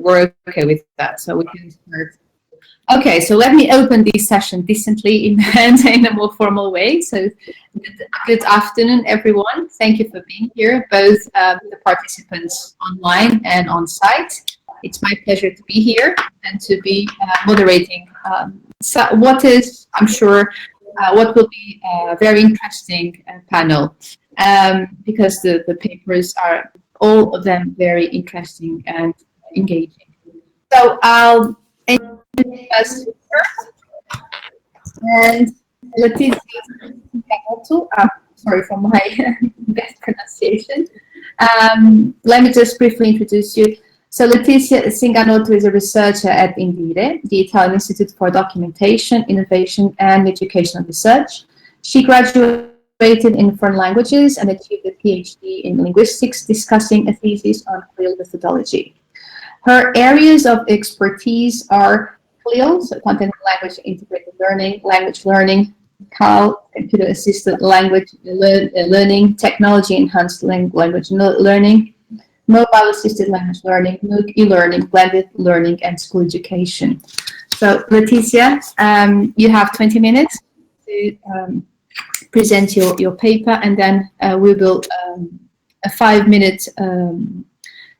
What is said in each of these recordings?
we're okay with that, so we can start. Okay, so let me open this session decently in a more formal way. So good afternoon, everyone. Thank you for being here, both the participants online and on site. It's my pleasure to be here and to be moderating so what is, I'm sure, what will be a very interesting panel, because the papers are all of them very interesting and engaging. So I'll introduce us first, and Letizia Singanotto, sorry for my bad pronunciation. Let me just briefly introduce you. So Letizia Singanotto is a researcher at INDIRE, the Italian Institute for Documentation, Innovation and Educational Research. She graduated in foreign languages and achieved a PhD in linguistics, discussing a thesis on CLIL methodology. Her areas of expertise are CLIL, so content language integrated learning, language learning, CAL, computer assisted language learning, technology enhanced language learning, mobile assisted language learning, MOOC, e-learning, blended learning, and school education. So Letizia, you have 20 minutes to present your paper, and then we will a 5-minute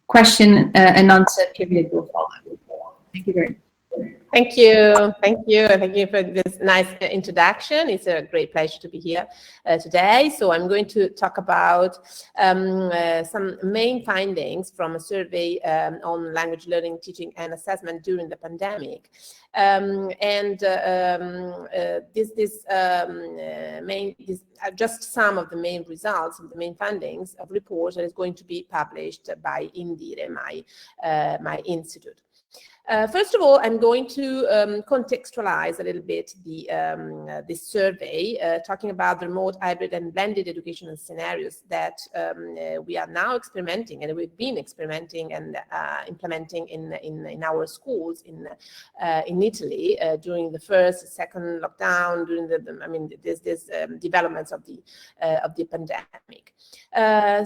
question and answer period will follow. Thank you very much. Thank you. Thank you. And thank you for this nice introduction. It's a great pleasure to be here today. So I'm going to talk about some main findings from a survey on language learning, teaching and assessment during the pandemic. These are just some of the main results and the main findings of report that is going to be published by INDIRE, my institute. First of all, I'm going to contextualize a little bit this survey, talking about the remote, hybrid, and blended educational scenarios that we are now experimenting, and we've been experimenting and implementing in our schools in Italy during the first, second lockdown, during this developments of the pandemic.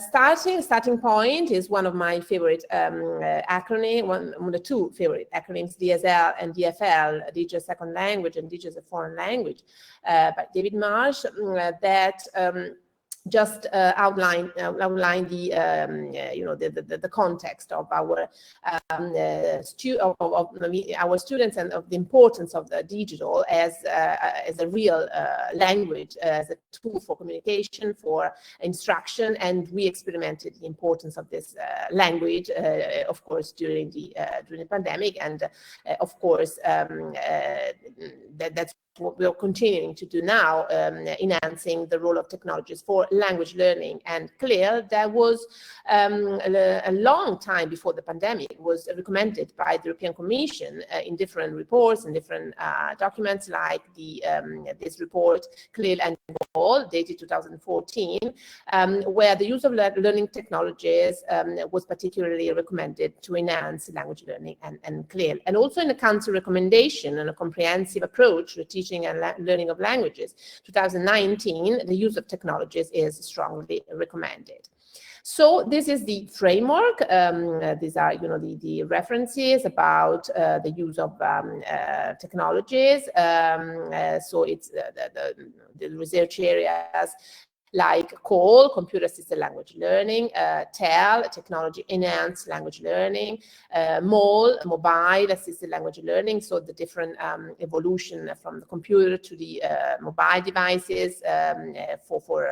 Starting point is one of my favorite acronym, one of the two favorite acronyms, DSL and DFL, Digital Second Language and Digital as a Foreign Language, by David Marsh, that just outline the context of our our students and of the importance of the digital as a real language, as a tool for communication, for instruction, and we experimented the importance of this language, of course, during the pandemic, and of course that's what we're continuing to do now, enhancing the role of technologies for language learning. And CLIL, that was a long time before the pandemic, was recommended by the European Commission in different reports and different documents, like this report, CLIL and Goal, dated 2014, where the use of learning technologies was particularly recommended to enhance language learning and CLIL. And also in the Council recommendation and a comprehensive approach to teaching and learning of languages, 2019, the use of technologies is strongly recommended. So this is the framework. These are, the references about the use of technologies. So it's the research areas like CALL, computer-assisted language learning, TEL, technology-enhanced language learning, MOL, mobile-assisted language learning, so the different evolution from the computer to the mobile devices for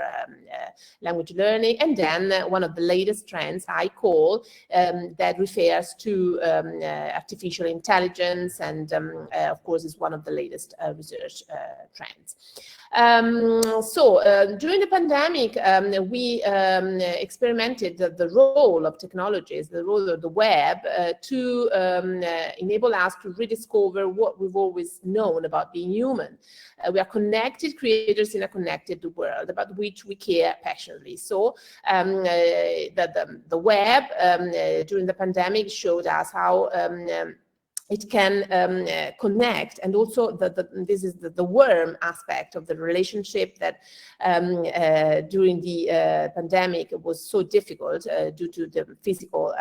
language learning, and then one of the latest trends, iCall, that refers to artificial intelligence, and of course is one of the latest research trends. During the pandemic, we experimented the role of technologies, the role of the web, to enable us to rediscover what we've always known about being human. We are connected creators in a connected world about which we care passionately. So the web during the pandemic showed us how it can connect, and also this is the worm aspect of the relationship that during the pandemic was so difficult due to the physical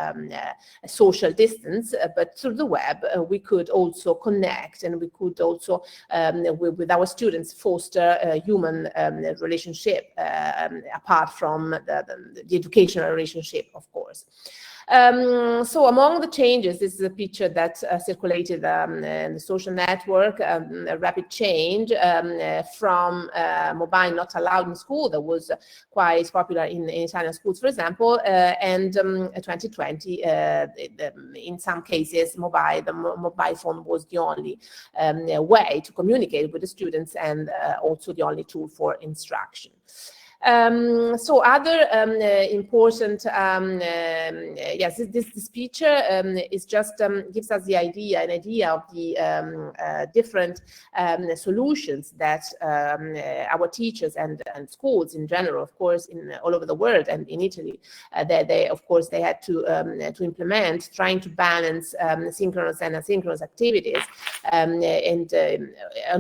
social distance, but through the web we could also connect, and we could also with our students foster a human relationship apart from the educational relationship, of course. So among the changes, this is a picture that circulated in the social network, a rapid change from mobile not allowed in school, that was quite popular in Italian schools, for example, and 2020, in some cases, the mobile phone was the only way to communicate with the students, and also the only tool for instruction. So other important, yes, this picture is just gives us an idea of the different solutions that our teachers and schools in general, of course, all over the world and in Italy, they of course they had to implement, trying to balance synchronous and asynchronous activities, and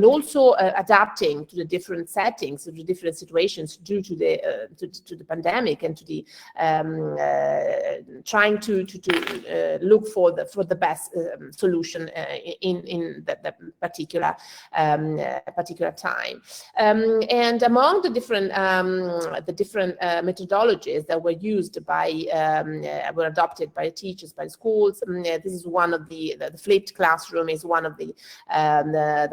also adapting to the different settings, to the different situations due to the pandemic, and to the trying to look for the best solution in the particular time. And among the different methodologies that were used were adopted by teachers, by schools, this is one of the flipped classroom is one of the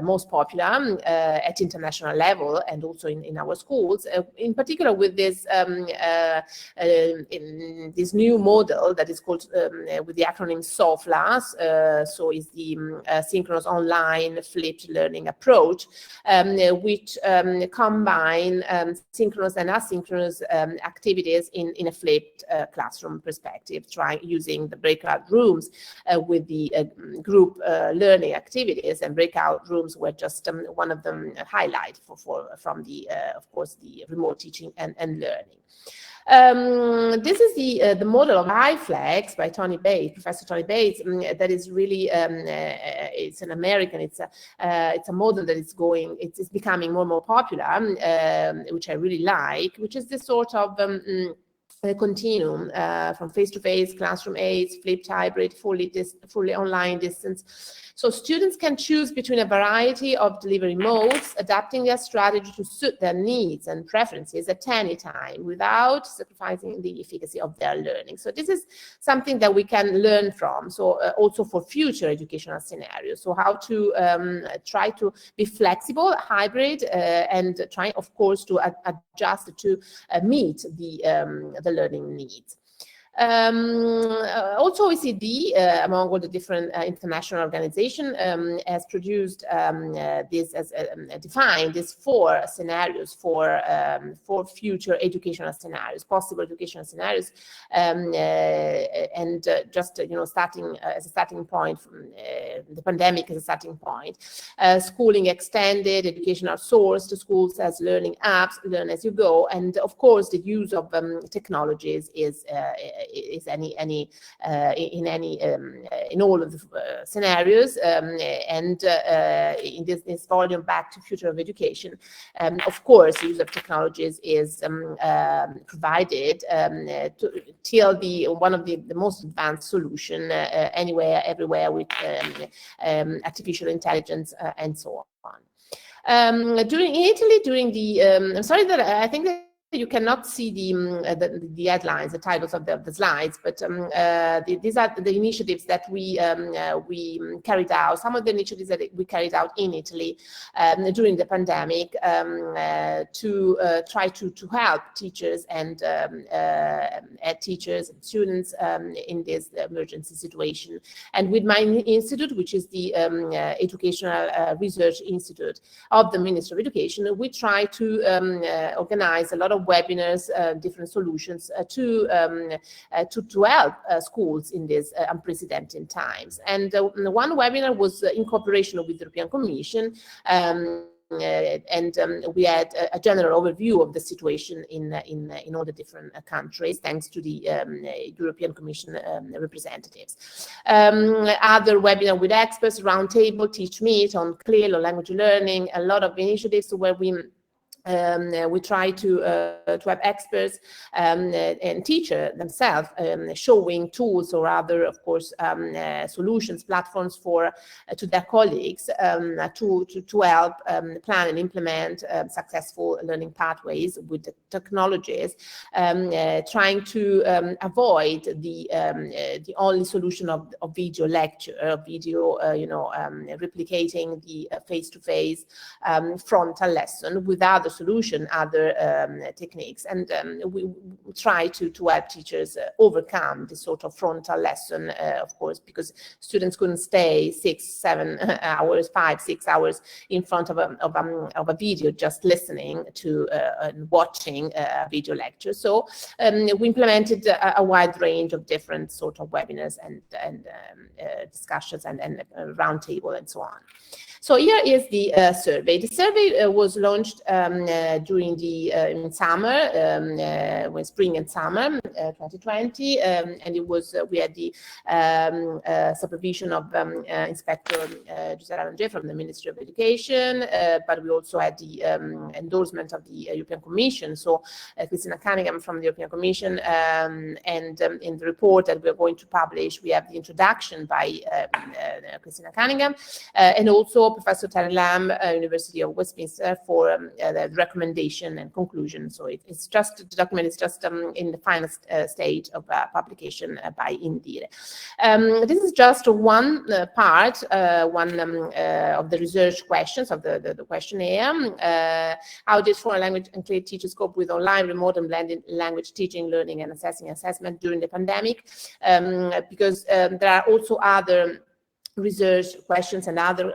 most popular at international level, and also in our schools, in particular with this this new model that is called with the acronym SOFLAS, so is the synchronous online flipped learning approach, which combine synchronous and asynchronous activities in a flipped classroom perspective, using the breakout rooms with the group learning activities, and breakout rooms were just one of them highlight from the of course the remote teaching and learning. This is the model of HyFlex by Tony Bates, Professor Tony Bates. That is really it's an American. It's a model that is it's becoming more and more popular, which I really like. Which is this sort of continuum from face-to-face, classroom aids, flipped hybrid, fully online distance. So students can choose between a variety of delivery modes, adapting their strategy to suit their needs and preferences at any time without sacrificing the efficacy of their learning. So this is something that we can learn from. So also for future educational scenarios. So how to try to be flexible, hybrid, and try, of course, to adjust to meet the learning needs. Also, OECD, among all the different international organizations, has produced this as defined these 4 scenarios for future educational scenarios, possible educational scenarios, and just starting as a starting point from the pandemic as a starting point. Schooling extended, educational source to schools as learning apps, learn as you go, and of course the use of technologies is in all of the scenarios, and in this volume Back to Future of Education, of course the use of technologies is provided till one of the most advanced solution anywhere, everywhere, with artificial intelligence and so on. During Italy, during the I'm sorry that I think that you cannot see the headlines, the titles of the slides, but these are the initiatives that we carried out. Some of the initiatives that we carried out in Italy during the pandemic to try to help teachers and teachers and students in this emergency situation. And with my institute, which is the Educational Research Institute of the Ministry of Education, we try to organize a lot of webinars, different solutions to help schools in these unprecedented times. And one webinar was in cooperation with the European Commission, we had a general overview of the situation in all the different countries, thanks to the European Commission representatives. Other webinar with experts, roundtable, Teach Meet on CLIL or language learning, a lot of initiatives where we try to have experts and teachers themselves showing tools or other, of course, solutions, platforms for to their colleagues to help plan and implement successful learning pathways with the technologies, trying to avoid the only solution of video lecture, video, replicating the face-to-face frontal lesson with other solution, other techniques, and we try to help teachers overcome this sort of frontal lesson, of course, because students couldn't stay 6-7 hours, 5-6 hours in front of a video just listening to and watching a video lecture. So we implemented a wide range of different sort of webinars and discussions and roundtable and so on. So here is the survey. The survey was launched during the in summer, when spring and summer 2020, and it was we had the supervision of Inspector Giuseppe Lange from the Ministry of Education, but we also had the endorsement of the European Commission. So Christina Cunningham from the European Commission, and in the report that we're going to publish, we have the introduction by Christina Cunningham, and also Professor Terry Lamb, University of Westminster, for the recommendation and conclusion. So it's just, the document is just in the final stage of publication by Indeed. This is just one part, one of the research questions of the questionnaire. How did foreign language and CLIL teachers cope with online, remote, and blended language teaching, learning, and assessment during the pandemic? Because there are also other research questions and other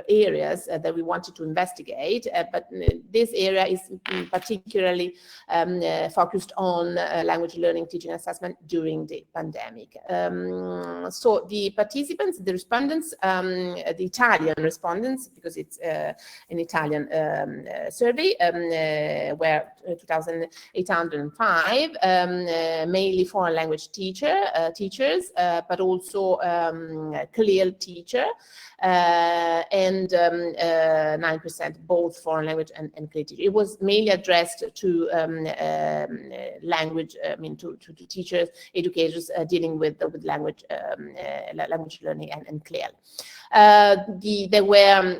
areas that we wanted to investigate, but this area is particularly focused on language learning, teaching, assessment during the pandemic. So the participants, the respondents, the Italian respondents, because it's an Italian survey, were 2,805, mainly foreign language teachers, but also CLIL teacher, and 9% both foreign language and CLIL teacher. It was mainly addressed to language, to teachers, educators dealing with language learning and CLIL. They were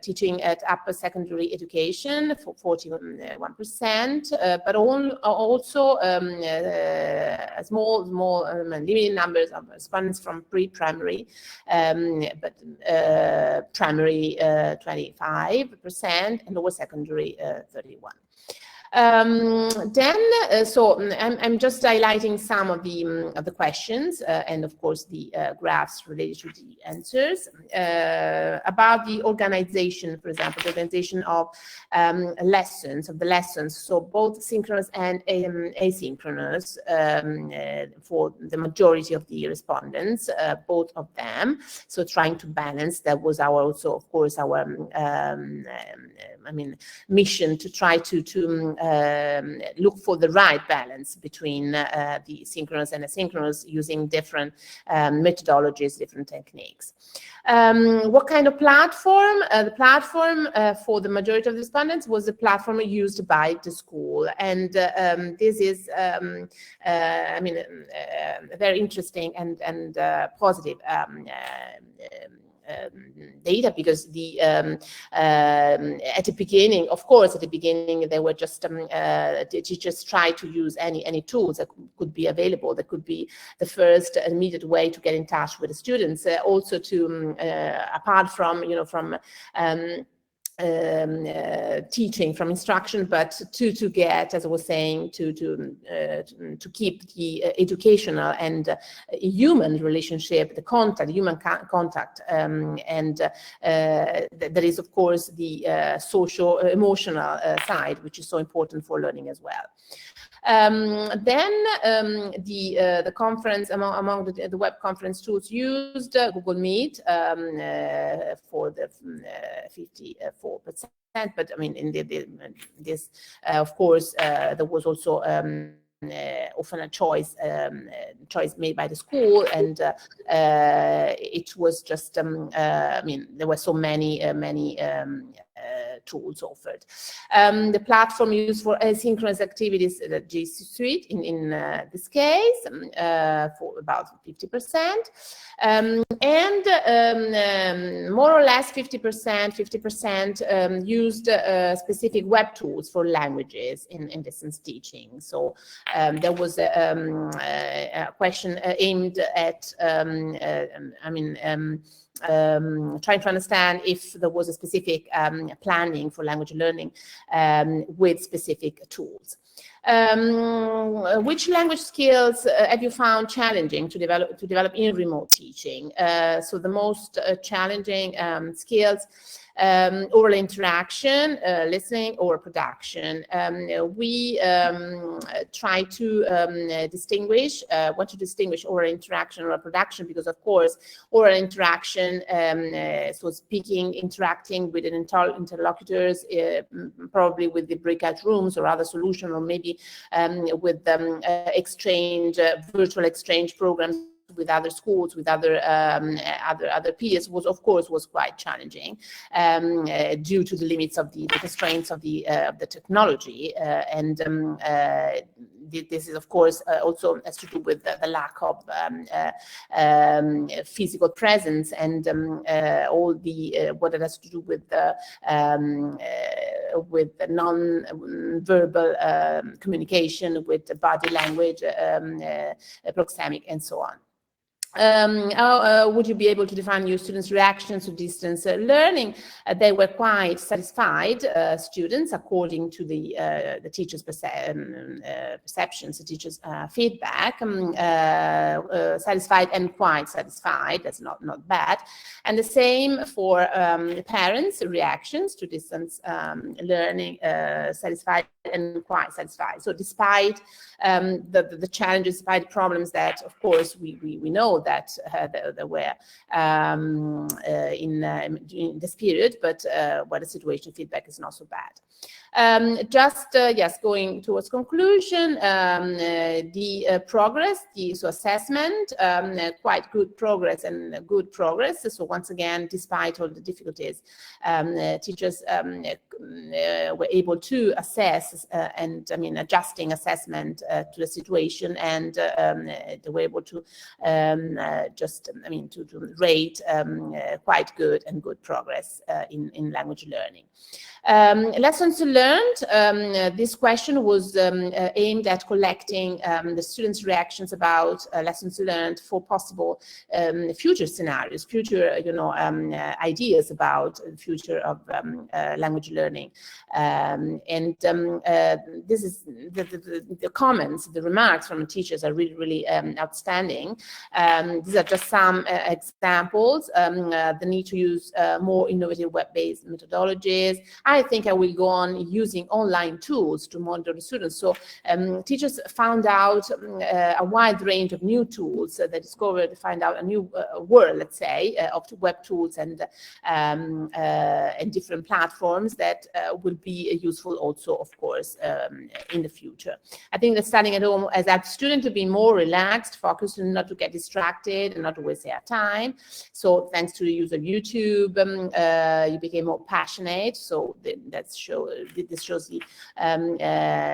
teaching at upper secondary education for 41%, but also a small limited numbers of respondents from pre-primary, but primary 25% and lower secondary 31%. So I'm just highlighting some of the questions and of course the graphs related to the answers about the organization. For example, the organization of lessons, so both synchronous and asynchronous for the majority of the respondents, both of them. So trying to balance, that was our mission, to try to look for the right balance between the synchronous and asynchronous, using different methodologies, different techniques. What kind of platform? The platform for the majority of the respondents was the platform used by the school, and this is very interesting and positive data, because at the beginning, of course, they were just the teachers tried to use any tools that could be available, that could be the first immediate way to get in touch with the students, also to apart from teaching, from instruction, but to get, as I was saying, to keep the educational and human relationship, the contact, human contact, and there is of course the social, emotional side, which is so important for learning as well. Then the conference, among the web conference tools used, Google Meet for the 54%. But I mean, in this, of course, there was also often a choice made by the school, and it was just I mean, there were so many tools offered. The platform used for asynchronous activities, the G Suite in this case, for about 50%, and more or less 50% used specific web tools for languages in distance teaching. So there was a question aimed at trying to understand if there was a specific planning for language learning with specific tools. Which language skills have you found challenging to develop in remote teaching? So the most challenging skills: oral interaction, listening, or production. We try to want to distinguish oral interaction or production, because of course oral interaction, so speaking, interacting with interlocutors, probably with the breakout rooms or other solution, or maybe with virtual exchange programs with other schools, with other peers, was quite challenging due to the limits of the constraints of the technology, and this is of course also has to do with the lack of physical presence, and all the what it has to do with the non-verbal communication, with the body language, proxemic, and so on. Would you be able to define your students' reactions to distance learning? They were quite satisfied, students, according to the teachers' perceptions, the teachers' feedback. Satisfied and quite satisfied. That's not bad. And the same for parents' reactions to distance learning. Satisfied and quite satisfied. So despite the challenges, despite the problems that, of course, we know that there were in this period, but where the situation feedback is not so bad. Yes, going towards conclusion, the progress, so assessment, quite good progress and good progress. So once again, despite all the difficulties, teachers were able to assess and adjusting assessment to the situation, and they were able to to rate quite good progress in language learning. Lessons learned. This question was aimed at collecting the students' reactions about lessons learned for possible future scenarios, future ideas about the future of language learning. This is the comments, the remarks from the teachers are really outstanding. These are just some examples. The need to use more innovative web-based methodologies. I think I will go on using online tools to monitor the students. So teachers found out a wide range of new tools. They discovered, find out a new world, let's say, of web tools and different platforms that will be useful also, of course, in the future. I think that studying at home has helped students to be more relaxed, focused, and not to get distracted and not to waste their time. So thanks to the use of YouTube, you became more passionate. So this shows the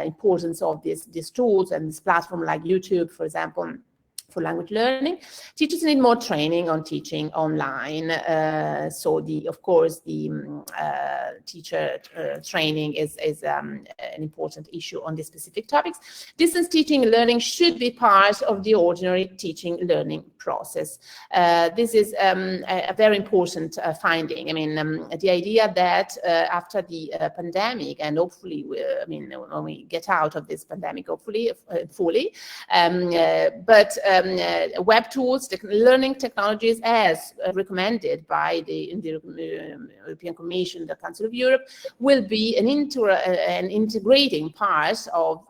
importance of these tools and this platform like YouTube, for example, for language learning. Teachers need more training on teaching online. So of course the teacher training is an important issue on these specific topics. Distance teaching and learning should be part of the ordinary teaching learning process. This is a very important finding. The idea that after the pandemic, and hopefully, when we get out of this pandemic, hopefully fully, but web tools, learning technologies, as recommended by the European Commission, the Council of Europe, will be an integrating part of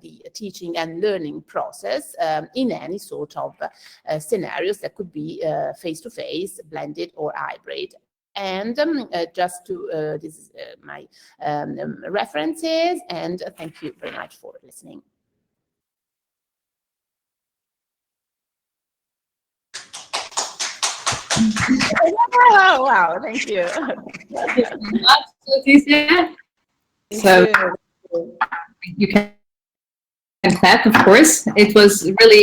the teaching and learning process in any sort of scenarios that could be face-to-face, blended, or hybrid. And just to, this is my references, and thank you very much for listening. Oh, wow, thank you. Thank you so much, Leticia. So you can clap, of course. It was really